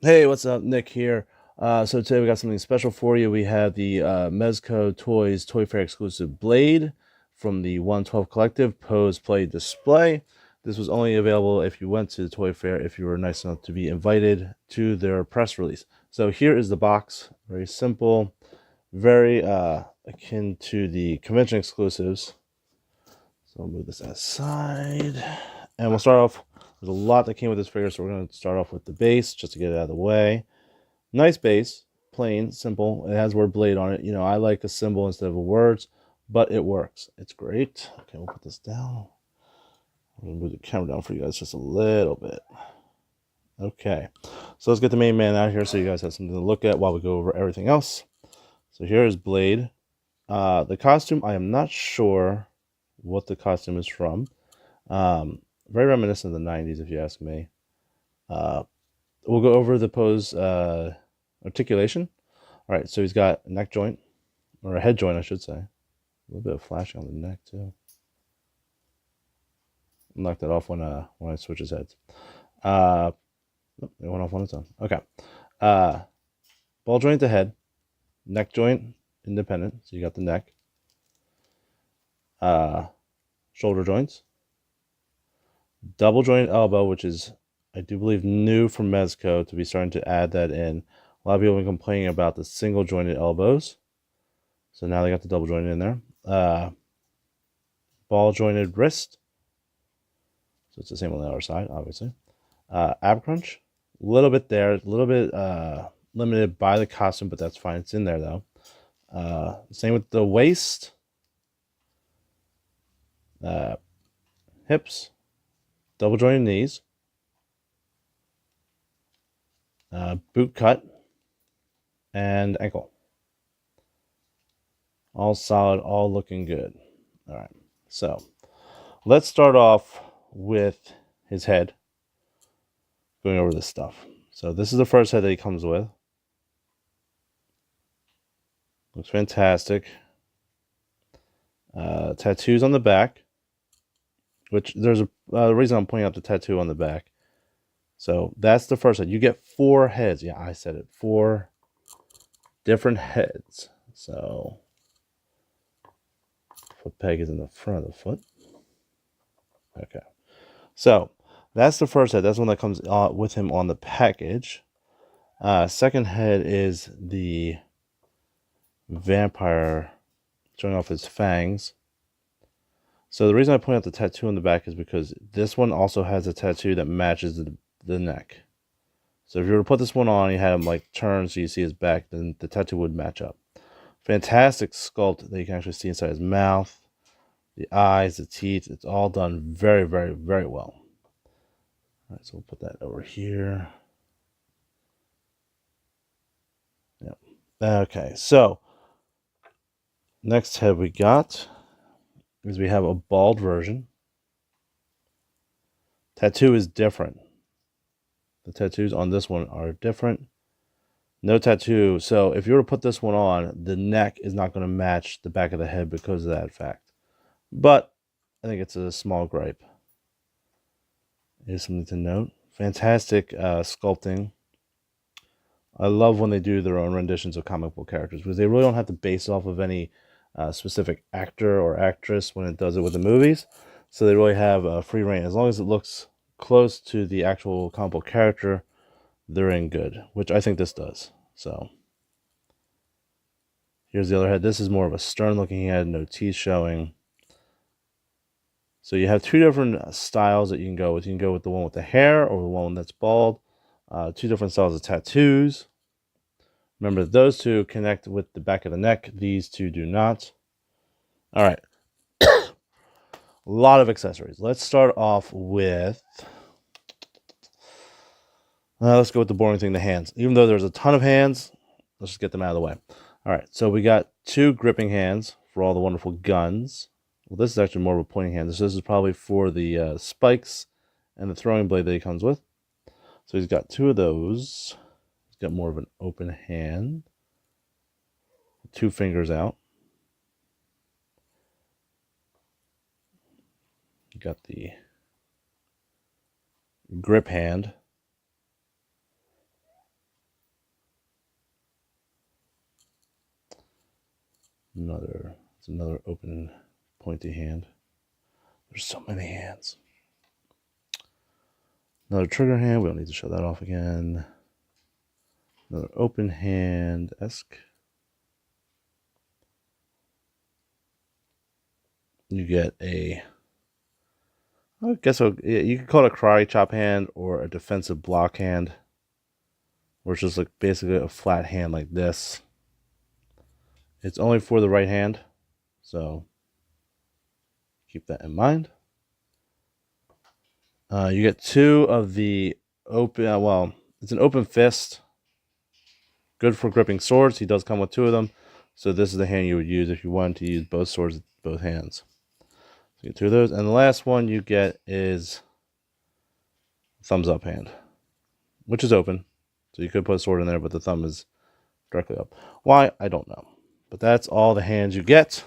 Hey, what's up? Nick here. So today we got something special for you. We have the Mezco Toys Toy Fair exclusive blade from the 112 Collective Pose Play Display. This was only available if you went to the Toy Fair, if you were nice enough to be invited to their press release. So here is the box. Very simple, very akin to the convention exclusives. So I'll move this aside. And we'll start off. There's a lot that came with this figure, so we're going to start off with the base just to get it out of the way. Nice base, plain, simple. It has the word blade on it. You know, I like a symbol instead of a words, but it works. It's great. Okay, we'll put this down. I'm gonna move the camera down for you guys just a little bit. Okay, so let's get the main man out here so you guys have something to look at while we go over everything else. So here is Blade. The costume, I am not sure what the costume is from. Very reminiscent of the 90s, if you ask me. We'll go over the pose articulation. All right, so he's got a neck joint, or a head joint, I should say. A little bit of flashing on the neck, too. Knock that off when I switch his heads. It went off on its own. Okay. Ball joint at the head, neck joint independent, so you got the neck. Shoulder joints, double jointed elbow, which is, I do believe, new from Mezco to be starting to add that in. A lot of people have been complaining about the single jointed elbows, so now they got the double jointed in there. Ball jointed wrist, so it's the same on the other side, obviously. Ab crunch, a little bit there, a little bit limited by the costume, but that's fine. It's in there though. Same with the waist, hips, double jointed knees, boot cut, and ankle. All solid, all looking good. All right, so let's start off with his head, going over this stuff. So this is the first head that he comes with. Looks fantastic. Tattoos on the back, which there's a reason I'm pointing out the tattoo on the back. So that's the first head. You get 4 heads. Yeah, I said it. 4 different heads. So foot peg is in the front of the foot. Okay. So that's the first head. That's one that comes with him on the package. Second head is the vampire showing off his fangs. So the reason I point out the tattoo on the back is because this one also has a tattoo that matches the neck. So if you were to put this one on, you had him like turn so you see his back, then the tattoo would match up. Fantastic sculpt that you can actually see inside his mouth, the eyes, the teeth. It's all done very, very, very well. All right, so we'll put that over here. Yep. Okay, so next head we got is we have a bald version. Tattoo is different. The tattoos on this one are different. No tattoo. So if you were to put this one on, the neck is not going to match the back of the head because of that fact. But I think it's a small gripe. It is something to note. Fantastic sculpting. I love when they do their own renditions of comic book characters because they really don't have to base off of any specific actor or actress when it does it with the movies. So they really have free reign. As long as it looks close to the actual comic book character, they're in good, which I think this does. So here's the other head. This is more of a stern looking head, no teeth showing. So you have 2 different styles that you can go with. You can go with the one with the hair or the one that's bald. 2 different styles of tattoos. Remember, those 2 connect with the back of the neck. These 2 do not. All right. A lot of accessories. Let's start off with... let's go with the boring thing, the hands. Even though there's a ton of hands, let's just get them out of the way. All right, so we got 2 gripping hands for all the wonderful guns. Well, this is actually more of a pointing hand. This is probably for the spikes and the throwing blade that he comes with. So he's got 2 of those. He's got more of an open hand. 2 fingers out. You got the grip hand. It's another open pointy hand. There's so many hands. Another trigger hand. We don't need to show that off again. Another open hand-esque. You get a, I guess you could call it a karate chop hand or a defensive block hand, where it's just like basically a flat hand like this. It's only for the right hand, so keep that in mind. You get two of the open, well, it's an open fist. Good for gripping swords. He does come with two of them. So this is the hand you would use if you wanted to use both swords with both hands. So you get two of those. And the last one you get is thumbs up hand, which is open. So you could put a sword in there, but the thumb is directly up. Why? I don't know. But that's all the hands you get.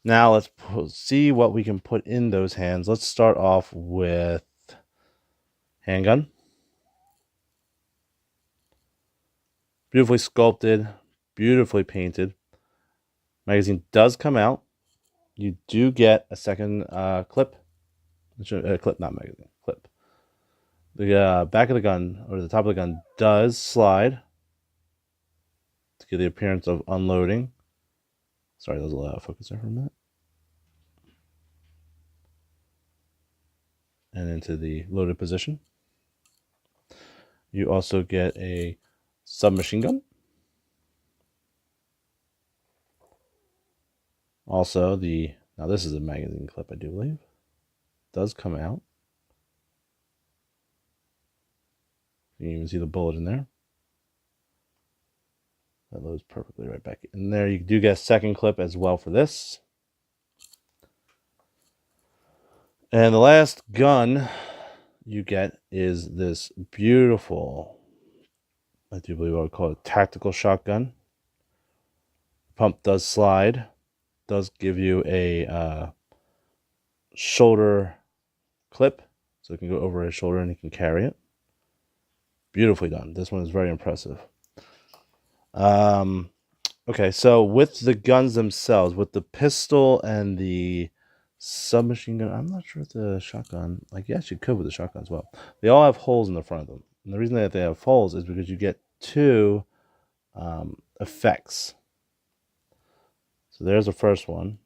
Now let's see what we can put in those hands. Let's start off with handgun. Beautifully sculpted, beautifully painted. Magazine does come out. You do get a second clip. Clip, not magazine, clip. The back of the gun, or the top of the gun, does slide to give the appearance of unloading. Sorry, that was a lot of focus there for a minute. And into the loaded position. You also get a submachine gun. Also, now this is a magazine clip, I do believe. Does come out. You can even see the bullet in there. That loads perfectly right back in there. You do get a second clip as well for this. And the last gun you get is this beautiful, I do believe I would call it a tactical shotgun. Pump does slide. Does give you a shoulder clip, so it can go over his shoulder and he can carry it. Beautifully done. This one is very impressive. Okay, so with the guns themselves, with the pistol and the submachine gun, I'm not sure if the shotgun, like, yes, you could with the shotgun as well. They all have holes in the front of them. And the reason that they have holes is because you get two effects. So there's the first one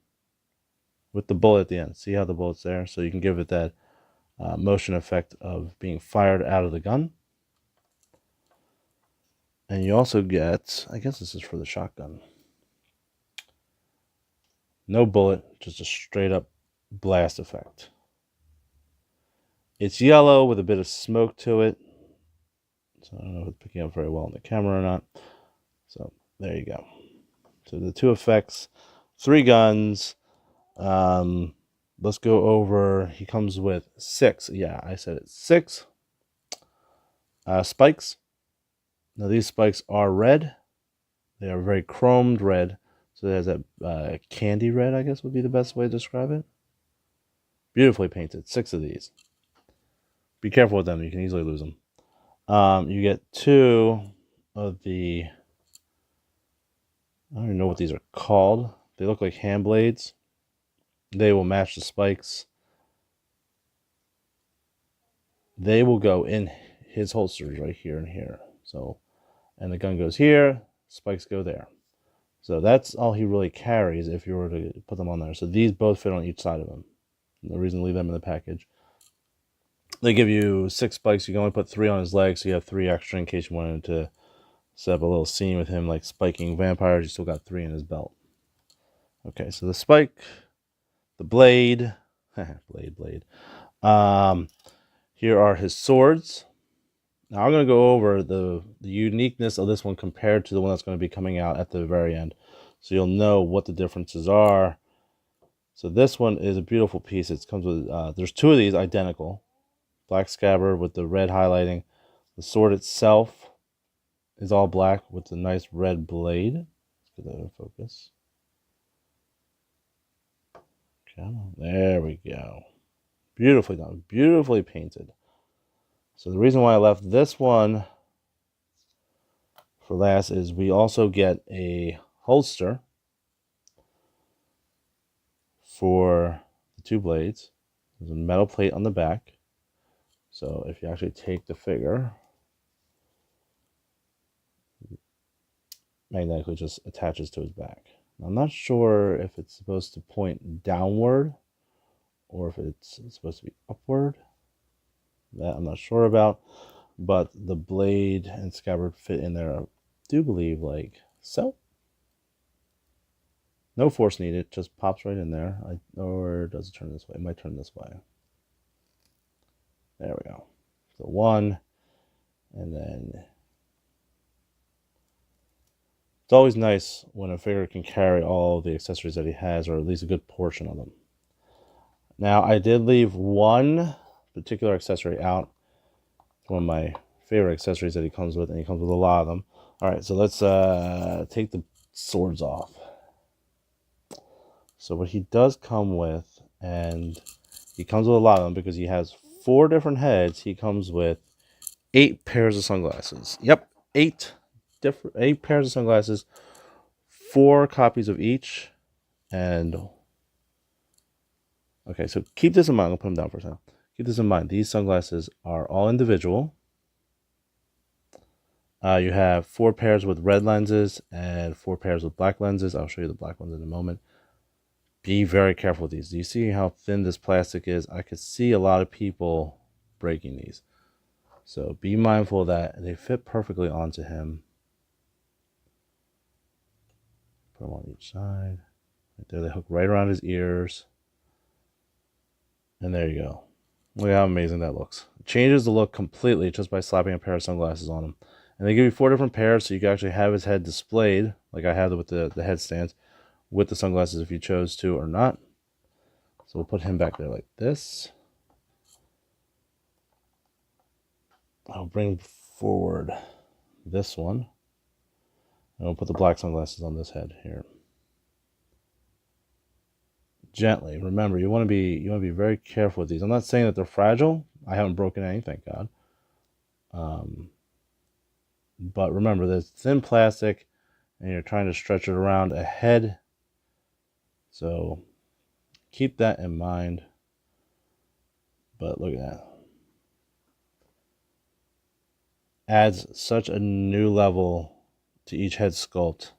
with the bullet at the end. See how the bullet's there? So you can give it that motion effect of being fired out of the gun. And you also get, I guess this is for the shotgun. No bullet, just a straight up blast effect. It's yellow with a bit of smoke to it. So I don't know if it's picking up very well on the camera or not. So there you go. So the two effects, 3 guns. Let's go over, he comes with 6. Yeah, I said it, 6 spikes. Now these spikes are red. They are very chromed red. So there's that candy red, I guess would be the best way to describe it. Beautifully painted. 6 of these. Be careful with them. You can easily lose them. You get 2 of the, I don't even know what these are called. They look like hand blades. They will match the spikes. They will go in his holsters right here and here. So, and the gun goes here, spikes go there. So that's all he really carries if you were to put them on there. So these both fit on each side of him. No reason to leave them in the package. They give you 6 spikes. You can only put 3 on his legs, so you have 3 extra in case you wanted to set up a little scene with him like spiking vampires. You still got 3 in his belt. Okay, so the spike, the blade, blade. Here are his swords. Now I'm going to go over the uniqueness of this one compared to the one that's going to be coming out at the very end. So you'll know what the differences are. So this one is a beautiful piece. It comes with, there's 2 of these identical. Black scabbard with the red highlighting. The sword itself is all black with the nice red blade. Let's get that in focus. Come on. There we go. Beautifully done. Beautifully painted. So the reason why I left this one for last is we also get a holster. for the two blades. There's a metal plate on the back. So if you actually take the figure, magnetically just attaches to his back. I'm not sure if it's supposed to point downward or if it's supposed to be upward. That I'm not sure about, but the blade and scabbard fit in there, I do believe, like so. No force needed, just pops right in there. Or does it turn this way? It might turn this way. There we go. So one, and then it's always nice when a figure can carry all the accessories that he has, or at least a good portion of them. Now, I did leave one particular accessory out. It's one of my favorite accessories that he comes with, and he comes with a lot of them. All right, so let's take the swords off. So what he does come with, and he comes with a lot of them because he has 4 different heads. He comes with 8 pairs of sunglasses. Yep, 8 pairs of sunglasses, 4 copies of each. And okay, so keep this in mind. I'll put them down for a second. Keep this in mind. These sunglasses are all individual. You have 4 pairs with red lenses and 4 pairs with black lenses. I'll show you the black ones in a moment. Be very careful with these. Do you see how thin this plastic is? I could see a lot of people breaking these. So be mindful of that. They fit perfectly onto him. Put them on each side. Right there, they hook right around his ears. And there you go. Look how amazing that looks. It changes the look completely just by slapping a pair of sunglasses on him. And they give you 4 different pairs, so you can actually have his head displayed, like I have it with the headstands, with the sunglasses if you chose to or not. So we'll put him back there like this. I'll bring forward this one. And we'll put the black sunglasses on this head here. Gently. Remember, you want to be very careful with these. I'm not saying that they're fragile. I haven't broken any, thank God. But remember, there's thin plastic, and you're trying to stretch it around a head. So keep that in mind. But look at that. Adds such a new level to each head sculpt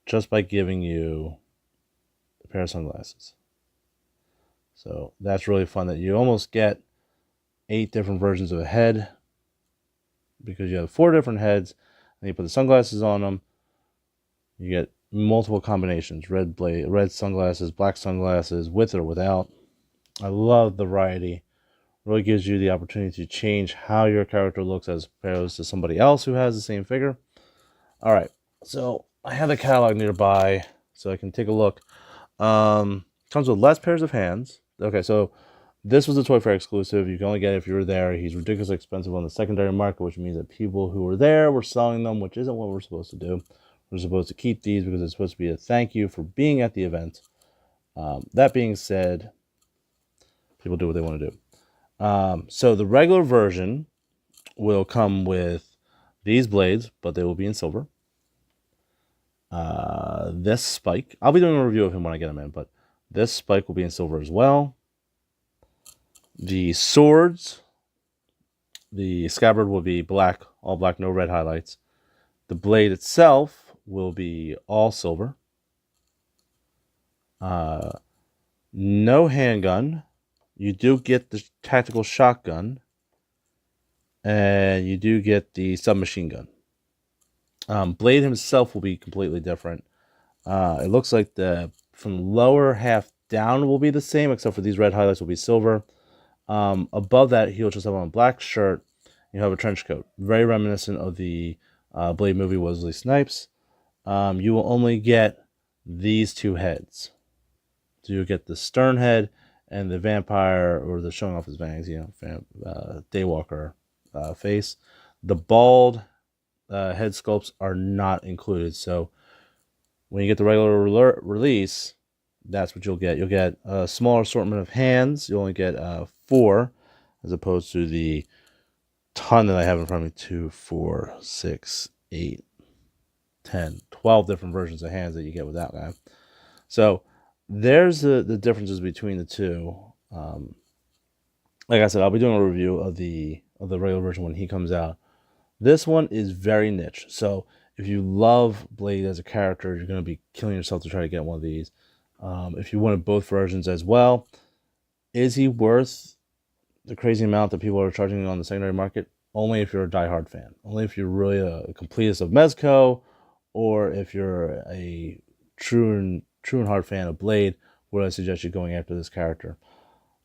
just by giving you a pair of sunglasses. So that's really fun that you almost get 8 different versions of a head because you have 4 different heads and you put the sunglasses on them. You get multiple combinations: red sunglasses, black sunglasses, with or without. I love the variety. Really gives you the opportunity to change how your character looks as opposed to somebody else who has the same figure. All right, so I have the catalog nearby so I can take a look. Comes with less pairs of hands. Okay, so this was a Toy Fair exclusive. You can only get it if you were there. He's ridiculously expensive on the secondary market, which means that people who were there were selling them, which isn't what we're supposed to do. We're supposed to keep these because it's supposed to be a thank you for being at the event. That being said, people do what they want to do. So the regular version will come with these blades, but they will be in silver. This spike, I'll be doing a review of him when I get him in, but this spike will be in silver as well. The swords, the scabbard will be black, all black, no red highlights. The blade itself will be all silver. No handgun. You do get the tactical shotgun, and you do get the submachine gun. Blade himself will be completely different. It looks like from lower half down will be the same, except for these red highlights will be silver. Above that, he'll just have on a black shirt. You have a trench coat, very reminiscent of the Blade movie Wesley Snipes. You will only get these 2 heads. So you get the stern head and the vampire, or the showing off his fangs, Daywalker face. The bald head sculpts are not included. So when you get the regular release, that's what you'll get. You'll get a smaller assortment of hands. You only get 4, as opposed to the ton that I have in front of me: 2, 4, 6, 8, 10, 12 different versions of hands that you get with that guy. So there's the differences between the two. Like I said, I'll be doing a review of the regular version when he comes out. This one is very niche. So if you love Blade as a character, you're going to be killing yourself to try to get one of these. If you wanted both versions as well, is he worth the crazy amount that people are charging on the secondary market? Only if you're a diehard fan. Only if you're really a completist of Mezco, or if you're a true and hard fan of Blade, would I suggest you going after this character,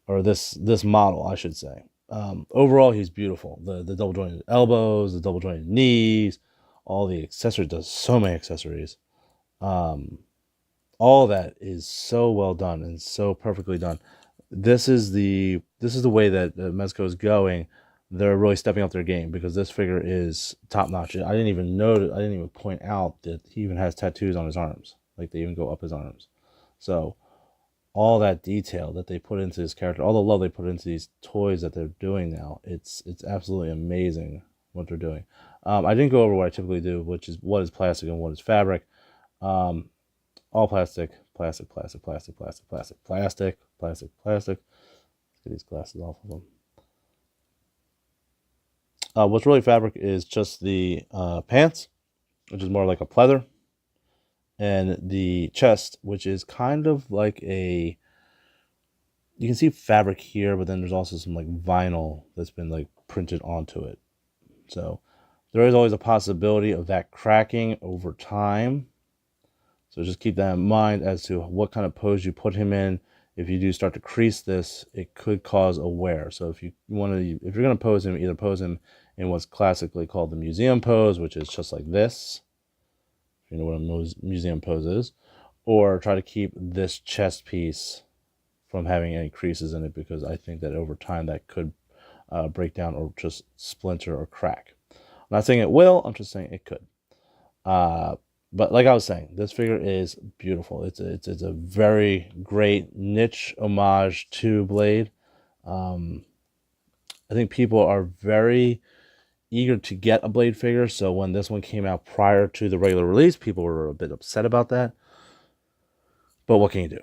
or this model, I should say. Overall, he's beautiful. The double jointed elbows, the double jointed knees, all the accessories. Does so many accessories. Um, all that is so well done and so perfectly done. This is the way that Mezco is going. They're really stepping up their game because this figure is top notch. I didn't even know. I didn't even point out that he even has tattoos on his arms. Like they even go up his arms. So all that detail that they put into his character, all the love they put into these toys that they're doing now, it's absolutely amazing what they're doing. I didn't go over what I typically do, which is what is plastic and what is fabric. Um, all plastic, plastic, plastic, plastic, plastic, plastic, plastic, plastic, plastic. Let's get these glasses off of them. What's really fabric is just the pants, which is more like a pleather, and the chest, which is kind of like a, you can see fabric here, but then there's also some like vinyl that's been like printed onto it. So there is always a possibility of that cracking over time. So just keep that in mind as to what kind of pose you put him in. If you do start to crease this, it could cause a wear. So if you want to, if you're going to pose him, either pose him in what's classically called the museum pose, which is just like this, if you know what a museum pose is, or try to keep this chest piece from having any creases in it, because I think that over time that could break down or just splinter or crack. I'm not saying it will, I'm just saying it could. But like I was saying, this figure is beautiful. It's a very great niche homage to Blade. I think people are very eager to get a Blade figure, so when this one came out prior to the regular release, people were a bit upset about that. But what can you do?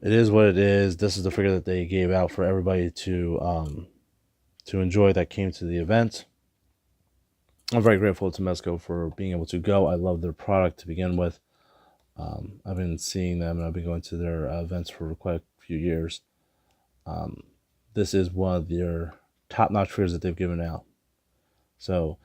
It is what it is. This is the figure that they gave out for everybody to enjoy that came to the event. I'm very grateful to Mezco for being able to go. I love their product to begin with. I've been seeing them and I've been going to their events for quite a few years. This is one of their top-notch figures that they've given out. So,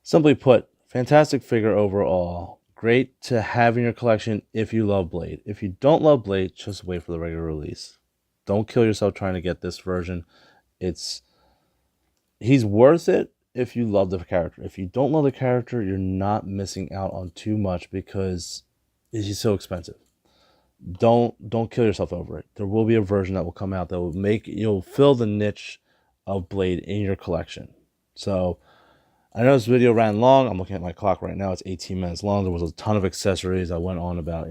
simply put, fantastic figure overall. Great to have in your collection if you love Blade. If you don't love Blade, just wait for the regular release. Don't kill yourself trying to get this version. He's worth it if you love the character. If you don't love the character, you're not missing out on too much because he's so expensive. Don't kill yourself over it. There will be a version that will come out that will make, you'll fill the niche of Blade in your collection. So I know this video ran long. I'm looking at my clock right now. It's 18 minutes long. There was a ton of accessories. I went on about,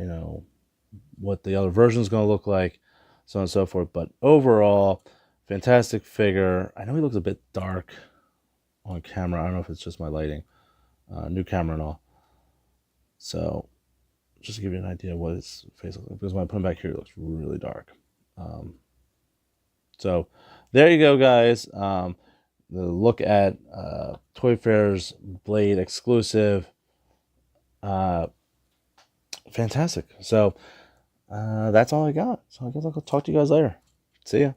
what the other version is going to look like, so on and so forth. But overall, fantastic figure. I know he looks a bit dark on camera. I don't know if it's just my lighting. New camera and all. So just to give you an idea of what his face looks like, because when I put him back here, it looks really dark. So there you go, guys. The look at Toy Fair's Blade exclusive. Fantastic. So that's all I got. So I guess I'll talk to you guys later. See ya.